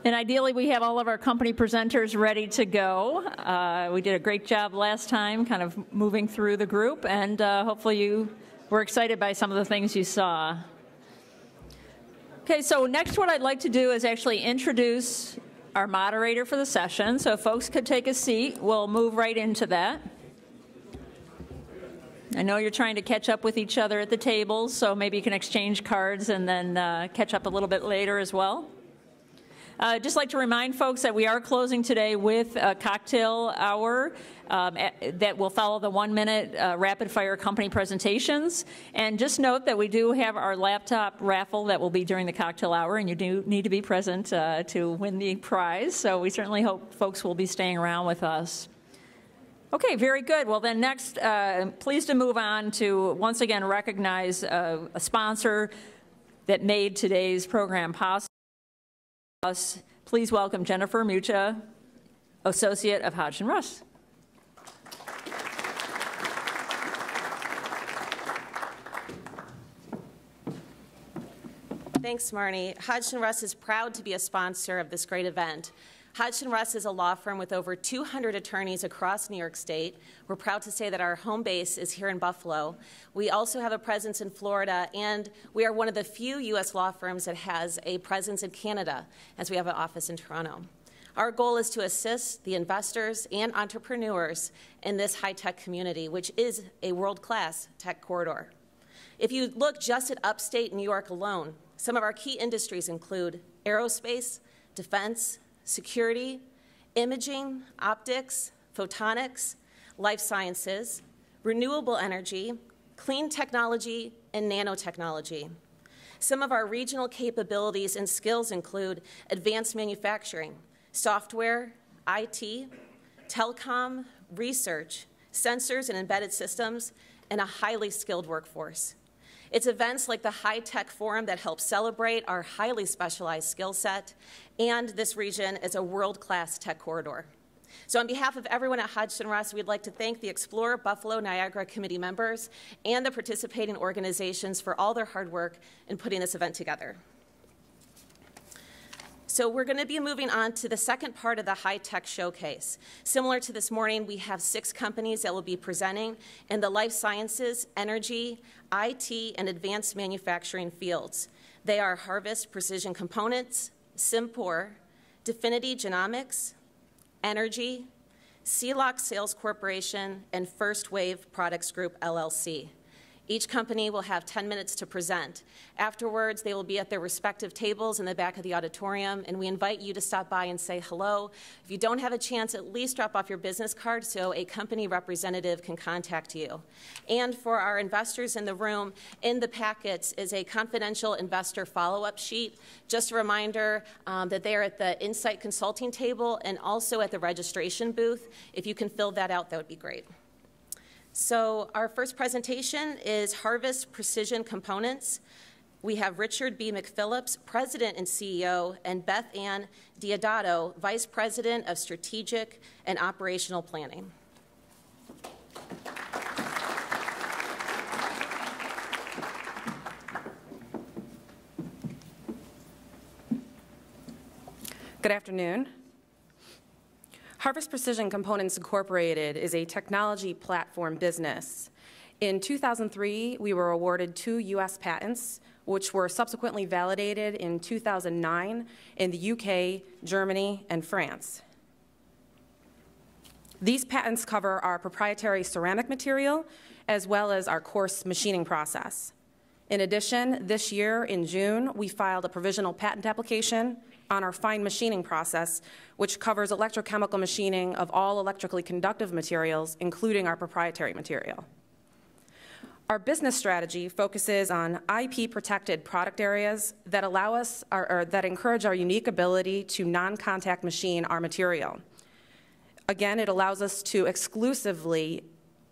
And ideally, we have all of our company presenters ready to go. We did a great job last time kind of moving through the group, and hopefully you were excited by some of the things you saw. Okay, so next what I'd like to do is actually introduce our moderator for the session. So if folks could take a seat, we'll move right into that. I know you're trying to catch up with each other at the tables, so maybe you can exchange cards and then catch up a little bit later as well. I'd just like to remind folks that we are closing today with a cocktail hour that will follow the 1-minute rapid-fire company presentations. And just note that we do have our laptop raffle that will be during the cocktail hour, and you do need to be present to win the prize. So we certainly hope folks will be staying around with us. Okay, very good. Well, then next, pleased to move on to once again recognize a sponsor that made today's program possible. Please welcome Jennifer Mucha, Associate of Hodgson Russ. Thanks, Marnie. Hodgson Russ is proud to be a sponsor of this great event. Hodgson Russ is a law firm with over 200 attorneys across New York State. We're proud to say that our home base is here in Buffalo. We also have a presence in Florida, and we are one of the few U.S. law firms that has a presence in Canada, as we have an office in Toronto. Our goal is to assist the investors and entrepreneurs in this high-tech community, which is a world-class tech corridor. If you look just at upstate New York alone, some of our key industries include aerospace, defense, security, imaging, optics, photonics, life sciences, renewable energy, clean technology, and nanotechnology. Some of our regional capabilities and skills include advanced manufacturing, software, IT, telecom, research, sensors and embedded systems, and a highly skilled workforce. It's events like the High Tech Forum that help celebrate our highly specialized skill set, and this region is a world-class tech corridor. So on behalf of everyone at Hodgson Russ, we'd like to thank the Explore Buffalo Niagara Committee members and the participating organizations for all their hard work in putting this event together. So we're going to be moving on to the second part of the high-tech showcase. Similar to this morning, we have 6 companies that will be presenting in the life sciences, energy, IT, and advanced manufacturing fields. They are Harvest Precision Components, Simpor, Definity Genomics, Energy, C-Lock Sales Corporation, and First Wave Products Group, LLC. Each company will have 10 minutes to present. Afterwards, they will be at their respective tables in the back of the auditorium, and we invite you to stop by and say hello. If you don't have a chance, at least drop off your business card so a company representative can contact you. And for our investors in the room, in the packets is a confidential investor follow-up sheet. Just a reminder that they are at the Insight Consulting table and also at the registration booth. If you can fill that out, that would be great. So our first presentation is Harvest Precision Components. We have Richard B. McPhillips, President and CEO, and Beth Ann Diodato, Vice President of Strategic and Operational Planning. Good afternoon. Harvest Precision Components Incorporated is a technology platform business. In 2003, we were awarded 2 U.S. patents, which were subsequently validated in 2009 in the UK, Germany, and France. These patents cover our proprietary ceramic material as well as our coarse machining process. In addition, this year in June, we filed a provisional patent application on our fine machining process, which covers electrochemical machining of all electrically conductive materials, including our proprietary material. Our business strategy focuses on IP-protected product areas that allow us, or that encourage our unique ability to non-contact machine our material. Again, it allows us to exclusively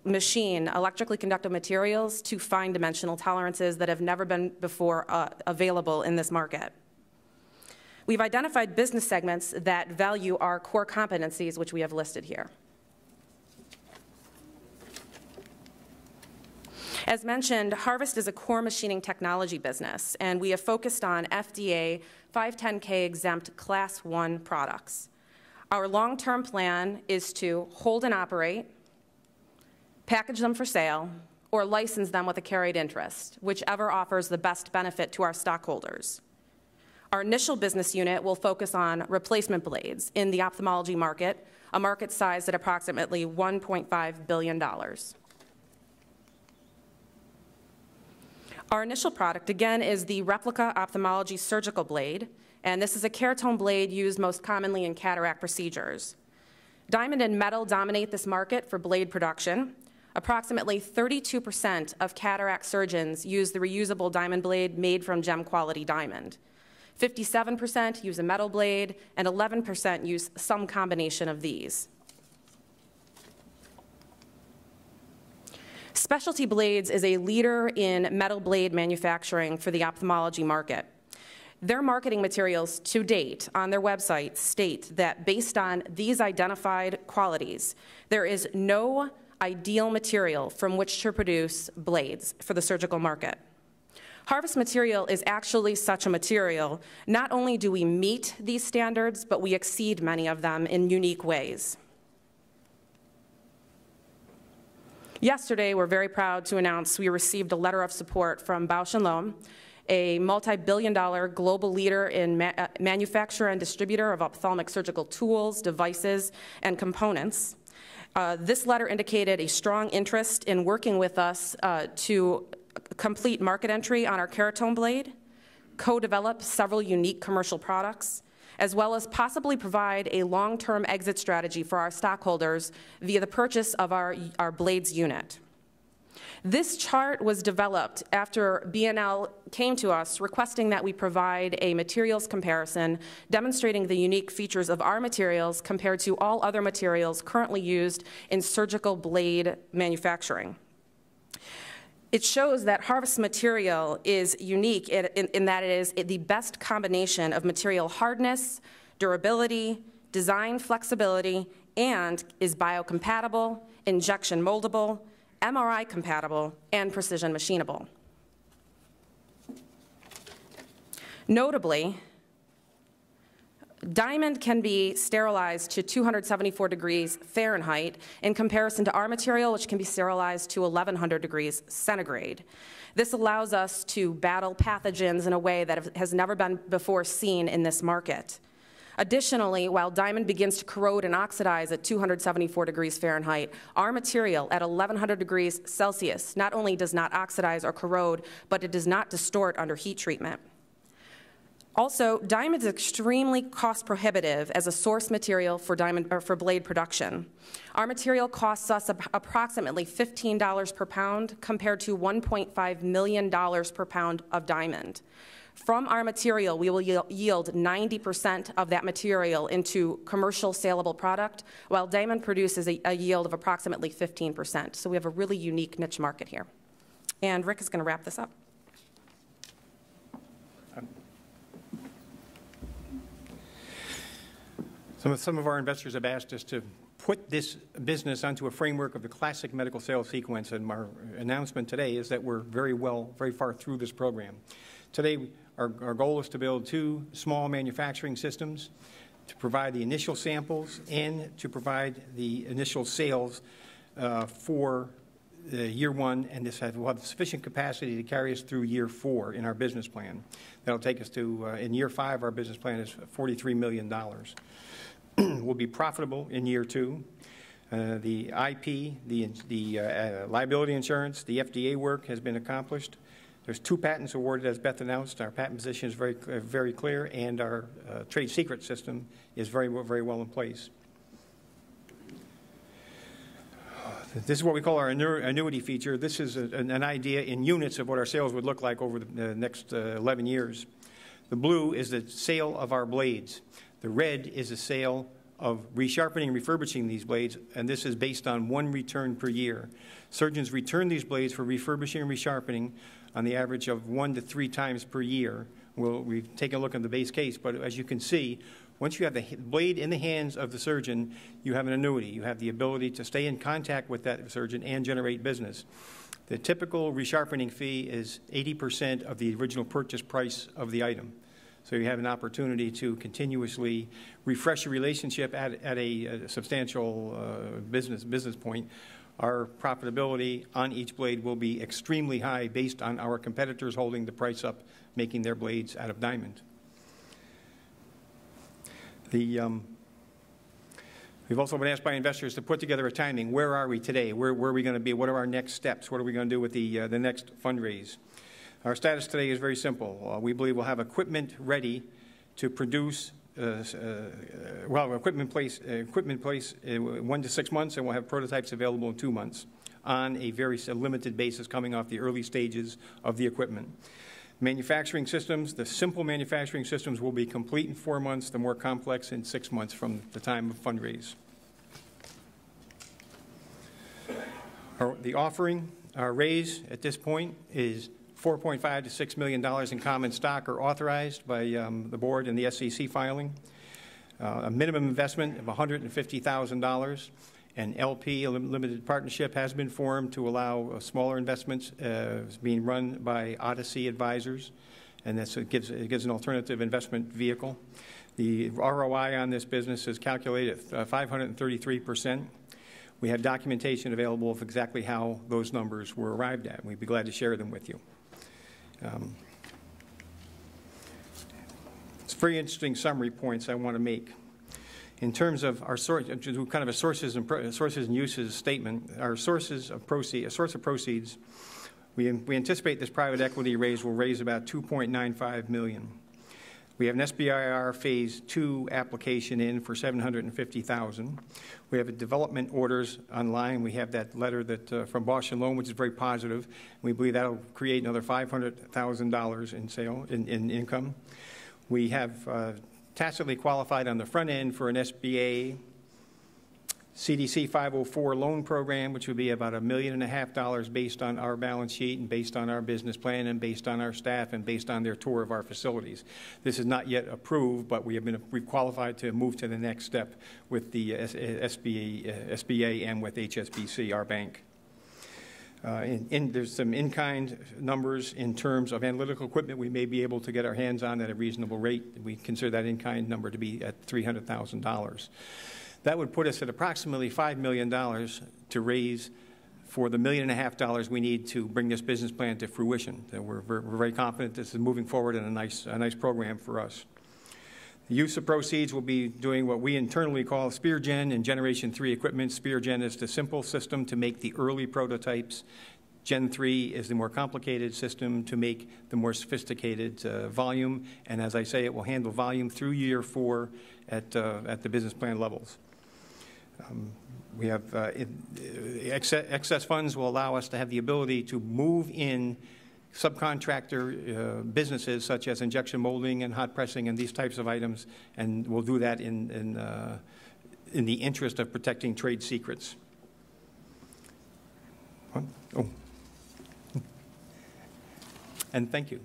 machine electrically conductive materials to fine dimensional tolerances that have never been before available in this market. We've identified business segments that value our core competencies, which we have listed here. As mentioned, Harvest is a core machining technology business, and we have focused on FDA 510K exempt Class 1 products. Our long-term plan is to hold and operate, package them for sale, or license them with a carried interest, whichever offers the best benefit to our stockholders. Our initial business unit will focus on replacement blades in the ophthalmology market, a market sized at approximately $1.5 billion. Our initial product, again, is the Replica Ophthalmology Surgical Blade, and this is a Keratome blade used most commonly in cataract procedures. Diamond and metal dominate this market for blade production. Approximately 32% of cataract surgeons use the reusable diamond blade made from gem-quality diamond. 57% use a metal blade, and 11% use some combination of these. Specialty Blades is a leader in metal blade manufacturing for the ophthalmology market. Their marketing materials to date on their website state that based on these identified qualities, there is no ideal material from which to produce blades for the surgical market. Harvest material is actually such a material. Not only do we meet these standards, but we exceed many of them in unique ways. Yesterday, we're very proud to announce we received a letter of support from Bausch & Lomb, a multi-billion-dollar global leader in manufacturer and distributor of ophthalmic surgical tools, devices, and components. This letter indicated a strong interest in working with us to complete market entry on our Keratome blade, co-develop several unique commercial products, as well as possibly provide a long-term exit strategy for our stockholders via the purchase of our blades unit. This chart was developed after B&L came to us requesting that we provide a materials comparison demonstrating the unique features of our materials compared to all other materials currently used in surgical blade manufacturing. It shows that Harvest material is unique in that it is the best combination of material hardness, durability, design flexibility, and is biocompatible, injection moldable, MRI compatible, and precision machinable. Notably, diamond can be sterilized to 274 degrees Fahrenheit in comparison to our material, which can be sterilized to 1100 degrees centigrade. This allows us to battle pathogens in a way that has never been before seen in this market. Additionally, while diamond begins to corrode and oxidize at 274 degrees Fahrenheit, our material at 1100 degrees Celsius not only does not oxidize or corrode, but it does not distort under heat treatment. Also, diamond is extremely cost prohibitive as a source material for blade production. Our material costs us approximately $15 per pound compared to $1.5 million per pound of diamond. From our material, we will yield 90% of that material into commercial saleable product, while diamond produces a yield of approximately 15%. So we have a really unique niche market here. And Rick is going to wrap this up. Some of our investors have asked us to put this business onto a framework of the classic medical sales sequence, and our announcement today is that we're very far through this program. Today, our goal is to build 2 small manufacturing systems to provide the initial samples and to provide the initial sales for year 1, and this will have sufficient capacity to carry us through year 4 in our business plan. That'll take us to, in year 5, our business plan is $43 million. We'll be profitable in year 2. The IP, the liability insurance, the FDA work has been accomplished. There's 2 patents awarded, as Beth announced. Our patent position is very clear, and our trade secret system is very well in place. This is what we call our annuity feature. This is an idea in units of what our sales would look like over the next 11 years. The blue is the sale of our blades. The red is the sale of resharpening and refurbishing these blades, and this is based on 1 return per year. Surgeons return these blades for refurbishing and resharpening on the average of 1 to 3 times per year. We've taken a look at the base case, but as you can see, once you have the blade in the hands of the surgeon, you have an annuity. You have the ability to stay in contact with that surgeon and generate business. The typical resharpening fee is 80% of the original purchase price of the item. So you have an opportunity to continuously refresh your relationship at a substantial business point. Our profitability on each blade will be extremely high based on our competitors holding the price up, making their blades out of diamond. We've also been asked by investors to put together a timing. Where are we today? Where are we going to be? What are our next steps? What are we going to do with the next fundraise? Our status today is very simple. We believe we'll have equipment ready to produce, equipment place 1 to 6 months, and we'll have prototypes available in 2 months on a very limited basis coming off the early stages of the equipment. Manufacturing systems, the simple manufacturing systems will be complete in 4 months, the more complex in 6 months from the time of fundraise. The offering, our raise at this point is $4.5 to $6 million in common stock are authorized by the board in the SEC filing. A minimum investment of $150,000. An LP, a limited partnership, has been formed to allow smaller investments being run by Odyssey Advisors, and it gives an alternative investment vehicle. The ROI on this business is calculated at 533%. We have documentation available of exactly how those numbers were arrived at. We'd be glad to share them with you. It's very interesting summary points I want to make. In terms of our kind of a sources and uses statement, our source of proceeds, we anticipate this private equity raise will raise about $2.95 million. We have an SBIR Phase 2 application in for $750,000. We have a development orders online. We have that letter from Boston Loan, which is very positive. We believe that will create another $500,000 in income. We have tacitly qualified on the front end for an SBA CDC 504 loan program, which would be about $1.5 million based on our balance sheet and based on our business plan and based on our staff and based on their tour of our facilities. This is not yet approved, but we've qualified to move to the next step with the SBA and with HSBC, our bank. There's some in-kind numbers in terms of analytical equipment we may be able to get our hands on at a reasonable rate. We consider that in-kind number to be at $300,000. That would put us at approximately $5 million to raise for the $1.5 million we need to bring this business plan to fruition. We're very confident this is moving forward in a nice program for us. The use of proceeds will be doing what we internally call SpearGen and Generation 3 equipment. SpearGen is the simple system to make the early prototypes. Gen 3 is the more complicated system to make the more sophisticated volume. And as I say, it will handle volume through year 4 at the business plan levels. We have excess funds will allow us to have the ability to move in subcontractor businesses such as injection molding and hot pressing and these types of items, and we'll do that in the interest of protecting trade secrets. What? Oh. And thank you.